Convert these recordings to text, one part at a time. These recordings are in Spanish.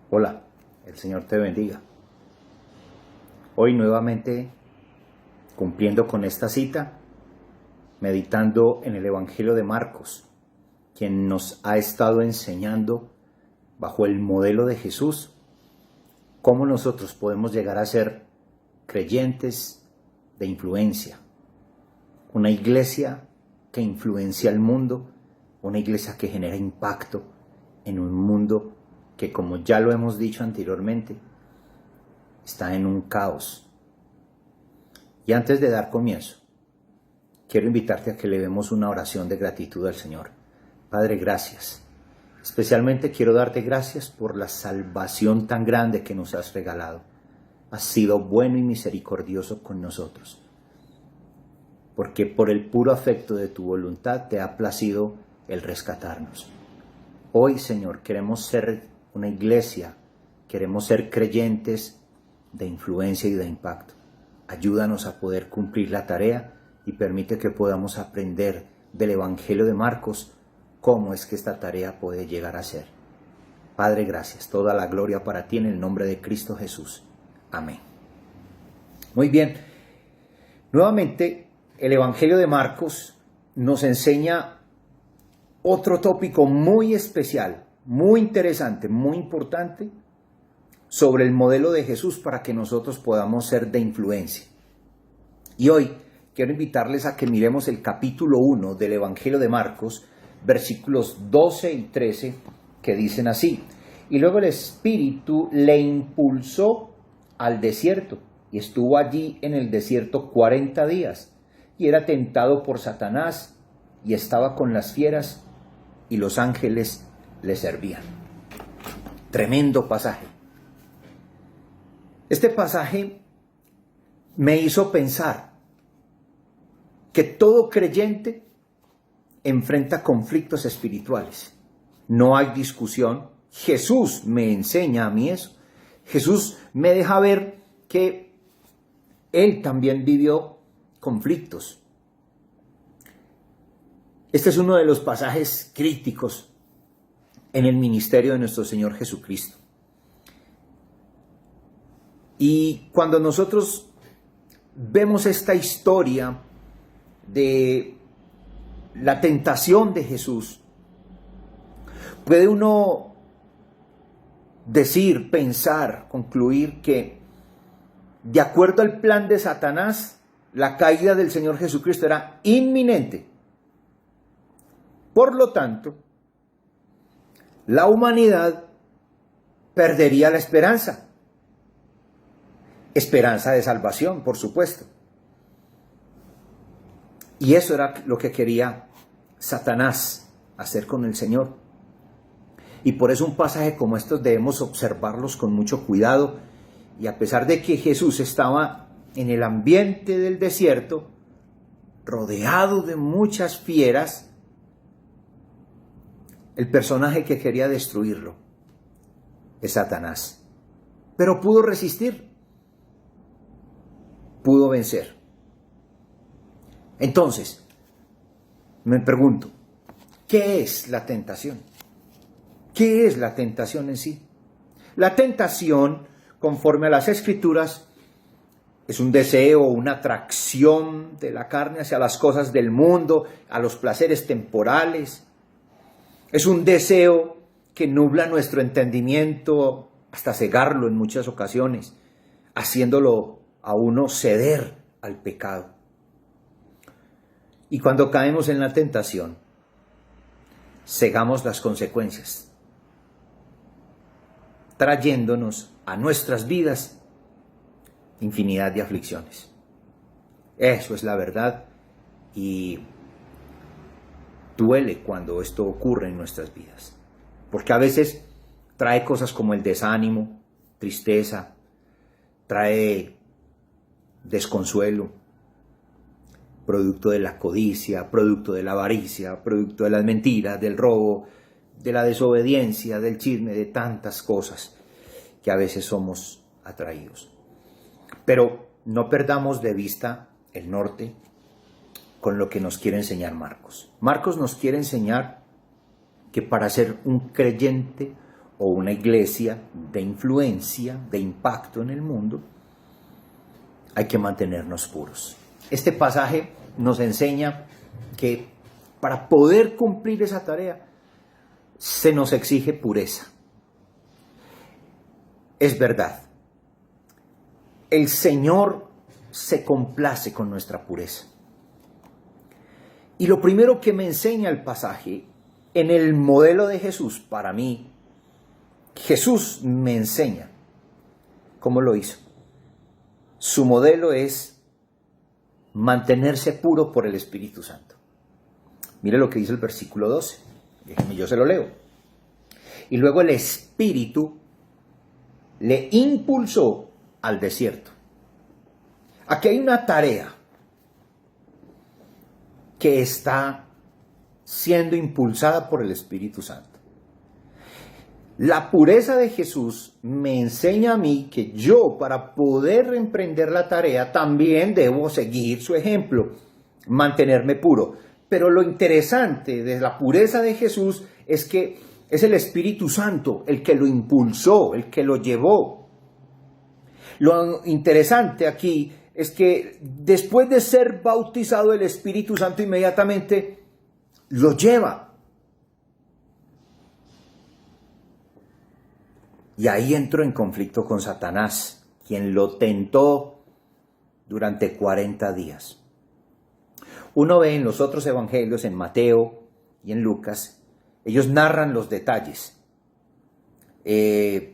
Hola, el Señor te bendiga. Hoy nuevamente cumpliendo con esta cita, meditando en el Evangelio de Marcos, quien nos ha estado enseñando bajo el modelo de Jesús cómo nosotros podemos llegar a ser creyentes de influencia. Una iglesia que influencia al mundo, una iglesia que genera impacto en un mundo que, como ya lo hemos dicho anteriormente, está en un caos. Y antes de dar comienzo, quiero invitarte a que le demos una oración de gratitud al Señor. Padre, gracias. Especialmente quiero darte gracias por la salvación tan grande que nos has regalado. Has sido bueno y misericordioso con nosotros, porque por el puro afecto de tu voluntad te ha placido el rescatarnos. Hoy, Señor, queremos ser una iglesia, queremos ser creyentes de influencia y de impacto. Ayúdanos a poder cumplir la tarea y permite que podamos aprender del Evangelio de Marcos cómo es que esta tarea puede llegar a ser. Padre, gracias. Toda la gloria para ti en el nombre de Cristo Jesús. Amén. Muy bien. Nuevamente, el Evangelio de Marcos nos enseña otro tópico muy especial, muy interesante, muy importante, sobre el modelo de Jesús para que nosotros podamos ser de influencia. Y hoy quiero invitarles a que miremos el capítulo 1 del Evangelio de Marcos, versículos 12 y 13, que dicen así: y luego el Espíritu le impulsó al desierto, y estuvo allí en el desierto 40 días, y era tentado por Satanás, y estaba con las fieras, y los ángeles le servían. Tremendo pasaje. Este pasaje me hizo pensar que todo creyente enfrenta conflictos espirituales. No hay discusión. Jesús me enseña a mí eso. Jesús me deja ver que Él también vivió conflictos. Este es uno de los pasajes críticos en el ministerio de nuestro Señor Jesucristo. Y cuando nosotros vemos esta historia de la tentación de Jesús, puede uno decir, pensar, concluir que de acuerdo al plan de Satanás, la caída del Señor Jesucristo era inminente. Por lo tanto, la humanidad perdería la esperanza. Esperanza de salvación, por supuesto. Y eso era lo que quería Satanás hacer con el Señor. Y por eso un pasaje como estos debemos observarlos con mucho cuidado. Y a pesar de que Jesús estaba en el ambiente del desierto, rodeado de muchas fieras, el personaje que quería destruirlo es Satanás. Pero pudo resistir, pudo vencer. Entonces, me pregunto, ¿qué es la tentación? ¿Qué es la tentación en sí? La tentación, conforme a las Escrituras, es un deseo, una atracción de la carne hacia las cosas del mundo, a los placeres temporales. Es un deseo que nubla nuestro entendimiento hasta cegarlo en muchas ocasiones, haciéndolo a uno ceder al pecado. Y cuando caemos en la tentación, cegamos las consecuencias, trayéndonos a nuestras vidas infinidad de aflicciones. Eso es la verdad y duele cuando esto ocurre en nuestras vidas, porque a veces trae cosas como el desánimo, tristeza, trae desconsuelo, producto de la codicia, producto de la avaricia, producto de las mentiras, del robo, de la desobediencia, del chisme, de tantas cosas que a veces somos atraídos. Pero no perdamos de vista el norte con lo que nos quiere enseñar Marcos. Marcos nos quiere enseñar que para ser un creyente, o una iglesia de influencia, de impacto en el mundo, hay que mantenernos puros. Este pasaje nos enseña que para poder cumplir esa tarea se nos exige pureza. Es verdad, el Señor se complace con nuestra pureza. Y lo primero que me enseña el pasaje, en el modelo de Jesús, para mí, Jesús me enseña cómo lo hizo. Su modelo es mantenerse puro por el Espíritu Santo. Mire lo que dice el versículo 12. Déjeme, yo se lo leo. Y luego el Espíritu le impulsó al desierto. Aquí hay una tarea que está siendo impulsada por el Espíritu Santo. La pureza de Jesús me enseña a mí que yo, para poder emprender la tarea, también debo seguir su ejemplo, mantenerme puro. Pero lo interesante de la pureza de Jesús es que es el Espíritu Santo el que lo impulsó, el que lo llevó. Lo interesante aquí es que después de ser bautizado, el Espíritu Santo inmediatamente lo lleva. Y ahí entró en conflicto con Satanás, quien lo tentó durante 40 días. Uno ve en los otros evangelios, en Mateo y en Lucas, ellos narran los detalles. 3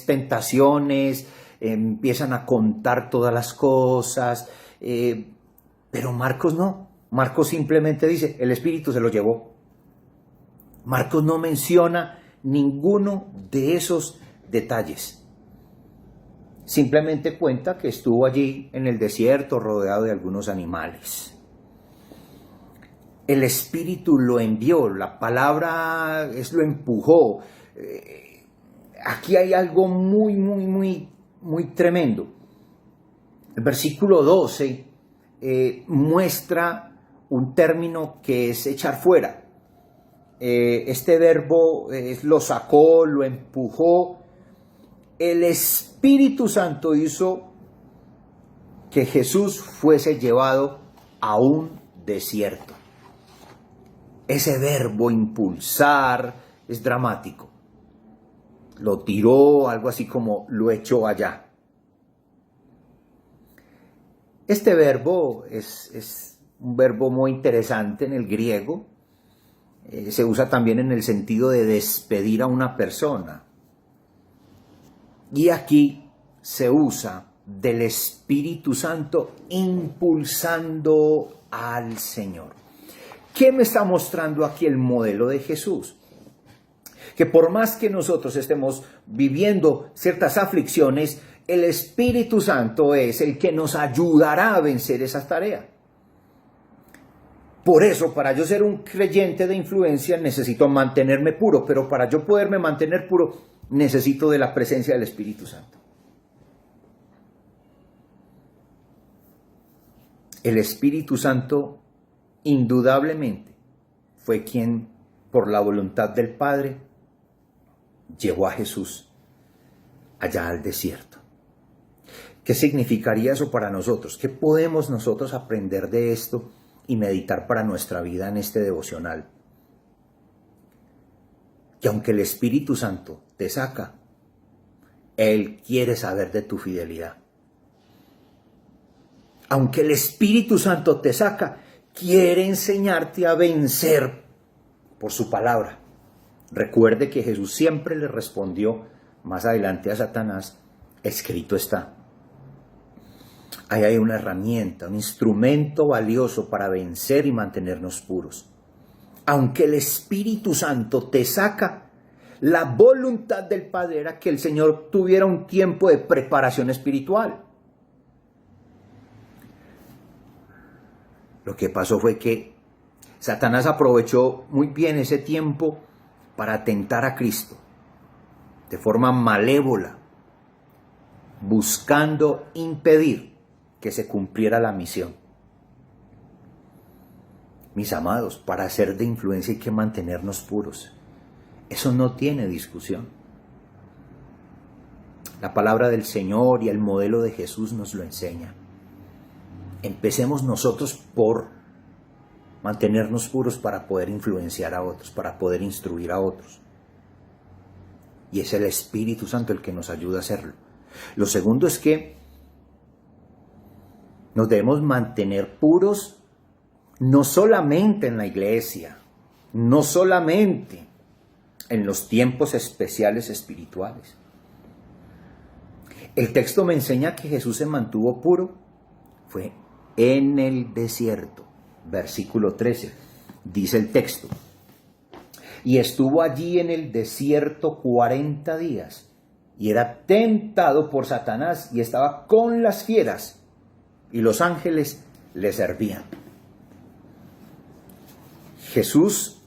tentaciones, empiezan a contar todas las cosas, pero Marcos no. Marcos simplemente dice, el Espíritu se lo llevó. Marcos no menciona ninguno de esos detalles. Simplemente cuenta que estuvo allí en el desierto rodeado de algunos animales. El Espíritu lo envió, la palabra lo empujó. Aquí hay algo muy tremendo. El versículo 12 muestra un término que es echar fuera. Este verbo lo sacó, lo empujó. El Espíritu Santo hizo que Jesús fuese llevado a un desierto. Ese verbo impulsar es dramático. Lo tiró, algo así como lo echó allá. Este verbo es un verbo muy interesante en el griego. Se usa también en el sentido de despedir a una persona. Y aquí se usa del Espíritu Santo impulsando al Señor. ¿Qué me está mostrando aquí el modelo de Jesús? Que por más que nosotros estemos viviendo ciertas aflicciones, el Espíritu Santo es el que nos ayudará a vencer esa tarea. Por eso, para yo ser un creyente de influencia, necesito mantenerme puro, pero para yo poderme mantener puro, necesito de la presencia del Espíritu Santo. El Espíritu Santo, indudablemente, fue quien, por la voluntad del Padre, llevó a Jesús allá al desierto. ¿Qué significaría eso para nosotros? ¿Qué podemos nosotros aprender de esto y meditar para nuestra vida en este devocional? Que aunque el Espíritu Santo te saca, Él quiere saber de tu fidelidad. Aunque el Espíritu Santo te saca, quiere enseñarte a vencer por su palabra. Recuerde que Jesús siempre le respondió más adelante a Satanás, escrito está. Ahí hay una herramienta, un instrumento valioso para vencer y mantenernos puros. Aunque el Espíritu Santo te saca, la voluntad del Padre era que el Señor tuviera un tiempo de preparación espiritual. Lo que pasó fue que Satanás aprovechó muy bien ese tiempo para tentar a Cristo de forma malévola, buscando impedir que se cumpliera la misión. Mis amados, para ser de influencia hay que mantenernos puros. Eso no tiene discusión. La palabra del Señor y el modelo de Jesús nos lo enseña. Empecemos nosotros por mantenernos puros para poder influenciar a otros, para poder instruir a otros. Y es el Espíritu Santo el que nos ayuda a hacerlo. Lo segundo es que nos debemos mantener puros no solamente en la iglesia, no solamente en los tiempos especiales espirituales. El texto me enseña que Jesús se mantuvo puro, fue en el desierto. Versículo 13, dice el texto. Y estuvo allí en el desierto 40 días, y era tentado por Satanás, y estaba con las fieras, y los ángeles le servían. Jesús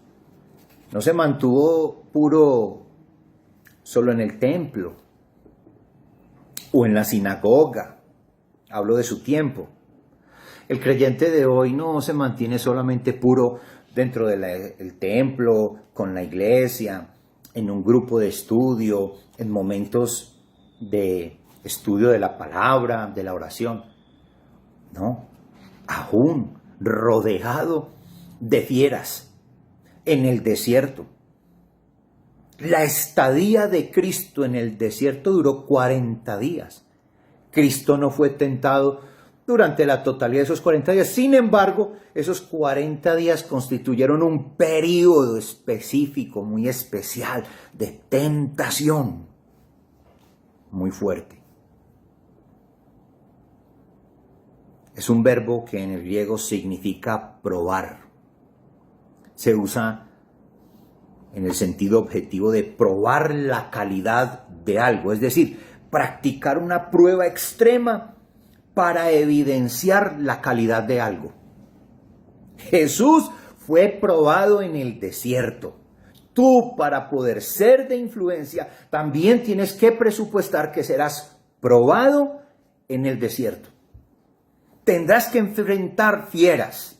no se mantuvo puro solo en el templo o en la sinagoga. Hablo de su tiempo. El creyente de hoy no se mantiene solamente puro dentro del templo, con la iglesia, en un grupo de estudio, en momentos de estudio de la palabra, de la oración. No, aún rodeado de fieras en el desierto. La estadía de Cristo en el desierto duró 40 días. Cristo no fue tentado durante la totalidad de esos 40 días. Sin embargo, esos 40 días constituyeron un periodo específico, muy especial, de tentación muy fuerte. Es un verbo que en el griego significa probar. Se usa en el sentido objetivo de probar la calidad de algo, es decir, practicar una prueba extrema para evidenciar la calidad de algo. Jesús fue probado en el desierto. Tú, para poder ser de influencia, también tienes que presupuestar que serás probado en el desierto. Tendrás que enfrentar fieras.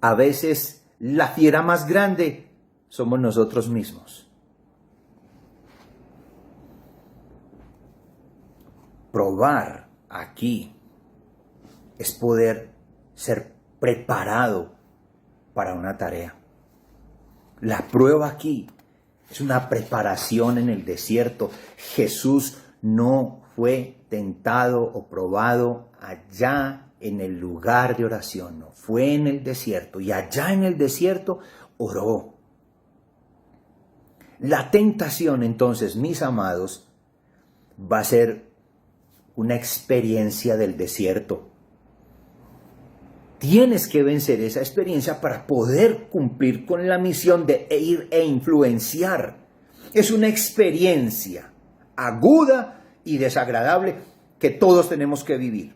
A veces la fiera más grande somos nosotros mismos. Probar aquí es poder ser preparado para una tarea. La prueba aquí es una preparación en el desierto. Jesús no fue tentado o probado allá en el lugar de oración, no, fue en el desierto, y allá en el desierto oró. La tentación, entonces, mis amados, va a ser una experiencia del desierto. Tienes que vencer esa experiencia para poder cumplir con la misión de ir e influenciar. Es una experiencia aguda y desagradable que todos tenemos que vivir.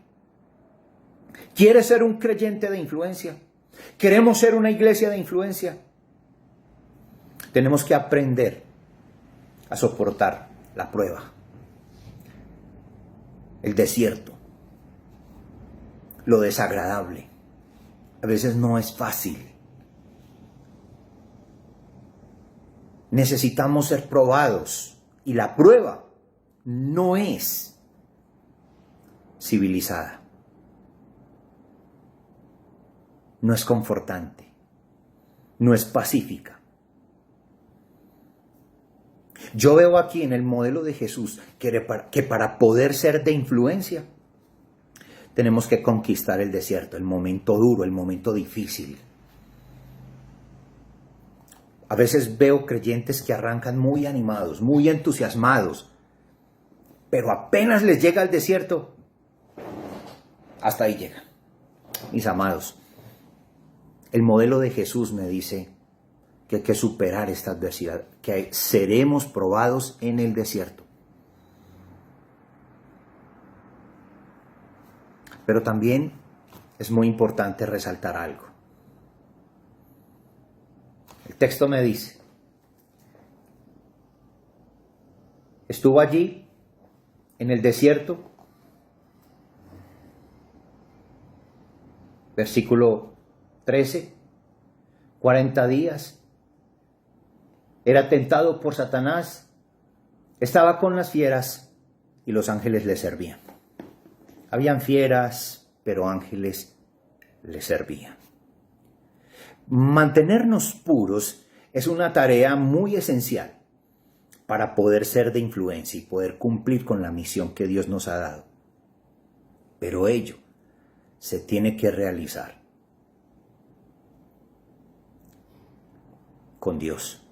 ¿Quieres ser un creyente de influencia? ¿Queremos ser una iglesia de influencia? Tenemos que aprender a soportar la prueba, el desierto, lo desagradable. A veces no es fácil. Necesitamos ser probados y la prueba no es civilizada. No es confortante, no es pacífica. Yo veo aquí en el modelo de Jesús que para poder ser de influencia tenemos que conquistar el desierto, el momento duro, el momento difícil. A veces veo creyentes que arrancan muy animados, muy entusiasmados, pero apenas les llega el desierto, hasta ahí llegan. Mis amados, el modelo de Jesús me dice que hay que superar esta adversidad, que seremos probados en el desierto. Pero también es muy importante resaltar algo. El texto me dice, estuvo allí en el desierto Versículo 13, 40 días. Era tentado por Satanás, estaba con las fieras y los ángeles le servían. Habían fieras, pero ángeles le servían. Mantenernos puros es una tarea muy esencial para poder ser de influencia y poder cumplir con la misión que Dios nos ha dado. Pero ello se tiene que realizar con Dios.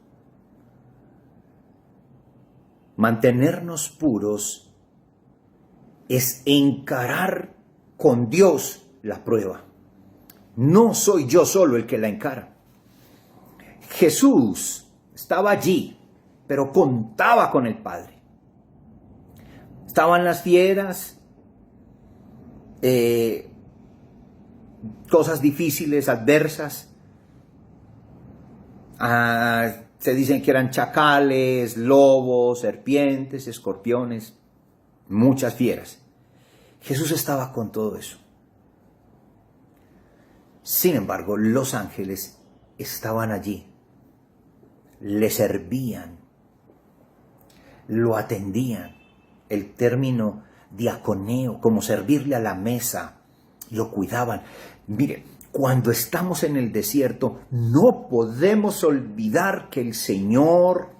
Mantenernos puros es encarar con Dios la prueba. No soy yo solo el que la encara. Jesús estaba allí, pero contaba con el Padre. Estaban las fieras, cosas difíciles, adversas. Se dicen que eran chacales, lobos, serpientes, escorpiones, muchas fieras. Jesús estaba con todo eso. Sin embargo, los ángeles estaban allí, le servían, lo atendían. El término diaconeo, como servirle a la mesa, lo cuidaban. Mire, cuando estamos en el desierto, no podemos olvidar que el Señor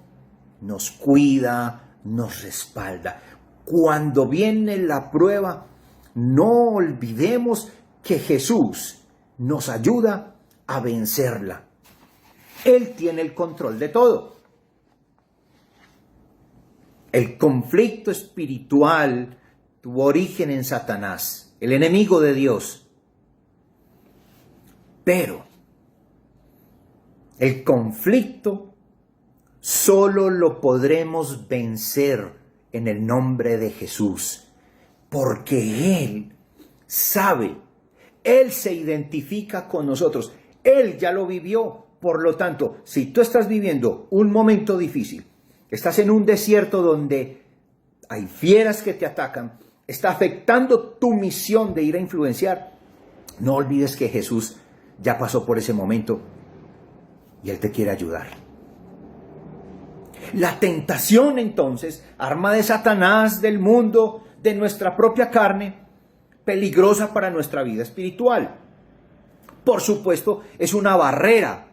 nos cuida, nos respalda. Cuando viene la prueba, no olvidemos que Jesús nos ayuda a vencerla. Él tiene el control de todo. El conflicto espiritual tuvo origen en Satanás, el enemigo de Dios. Pero el conflicto solo lo podremos vencer en el nombre de Jesús, porque Él sabe, Él se identifica con nosotros, Él ya lo vivió. Por lo tanto, si tú estás viviendo un momento difícil, estás en un desierto donde hay fieras que te atacan, está afectando tu misión de ir a influenciar, no olvides que Jesús ya pasó por ese momento y Él te quiere ayudar. La tentación entonces, arma de Satanás, del mundo, de nuestra propia carne, peligrosa para nuestra vida espiritual. Por supuesto, es una barrera,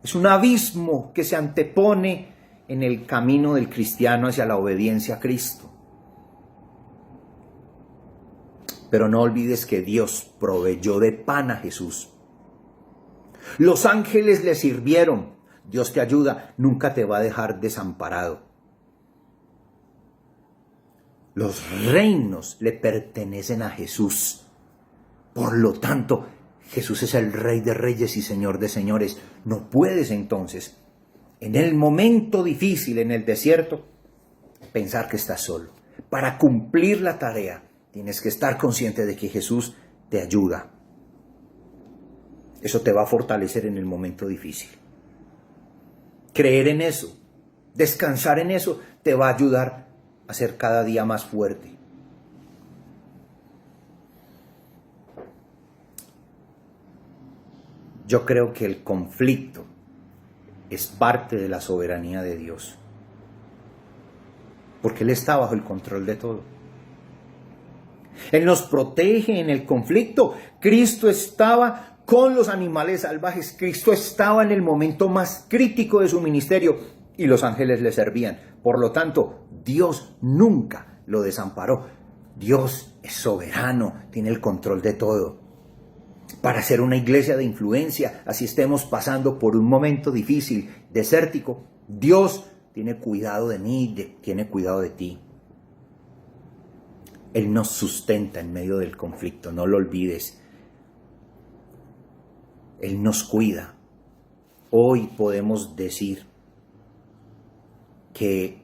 es un abismo que se antepone en el camino del cristiano hacia la obediencia a Cristo. Pero no olvides que Dios proveyó de pan a Jesús. Los ángeles le sirvieron. Dios te ayuda, nunca te va a dejar desamparado. Los reinos le pertenecen a Jesús. Por lo tanto, Jesús es el Rey de Reyes y Señor de Señores. No puedes entonces, en el momento difícil, en el desierto, pensar que estás solo. Para cumplir la tarea, tienes que estar consciente de que Jesús te ayuda. Eso te va a fortalecer en el momento difícil. Creer en eso, descansar en eso, te va a ayudar a ser cada día más fuerte. Yo creo que el conflicto es parte de la soberanía de Dios, porque Él está bajo el control de todo. Él nos protege en el conflicto. Cristo estaba con los animales salvajes. Cristo estaba en el momento más crítico de su ministerio y los ángeles le servían. Por lo tanto, Dios nunca lo desamparó. Dios es soberano, tiene el control de todo. Para ser una iglesia de influencia, así estemos pasando por un momento difícil, desértico, Dios tiene cuidado de mí, tiene cuidado de ti. Él nos sustenta en medio del conflicto, no lo olvides. Él nos cuida. Hoy podemos decir que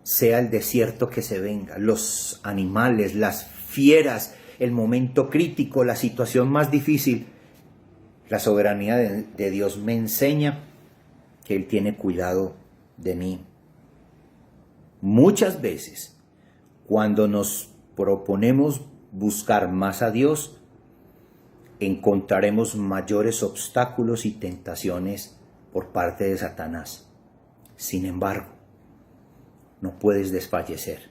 sea el desierto que se venga, los animales, las fieras, el momento crítico, la situación más difícil, la soberanía de Dios me enseña que Él tiene cuidado de mí. Muchas veces, cuando nos proponemos buscar más a Dios, encontraremos mayores obstáculos y tentaciones por parte de Satanás. Sin embargo, no puedes desfallecer.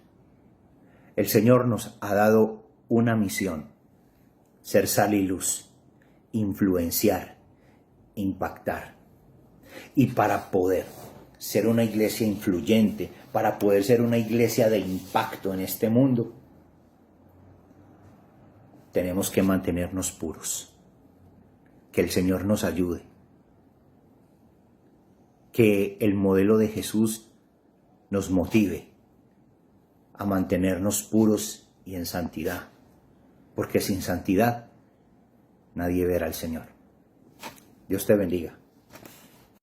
El Señor nos ha dado una misión: ser sal y luz, influenciar, impactar. Y para poder ser una iglesia influyente, para poder ser una iglesia de impacto en este mundo, tenemos que mantenernos puros. Que el Señor nos ayude. Que el modelo de Jesús nos motive a mantenernos puros y en santidad. Porque sin santidad nadie verá al Señor. Dios te bendiga.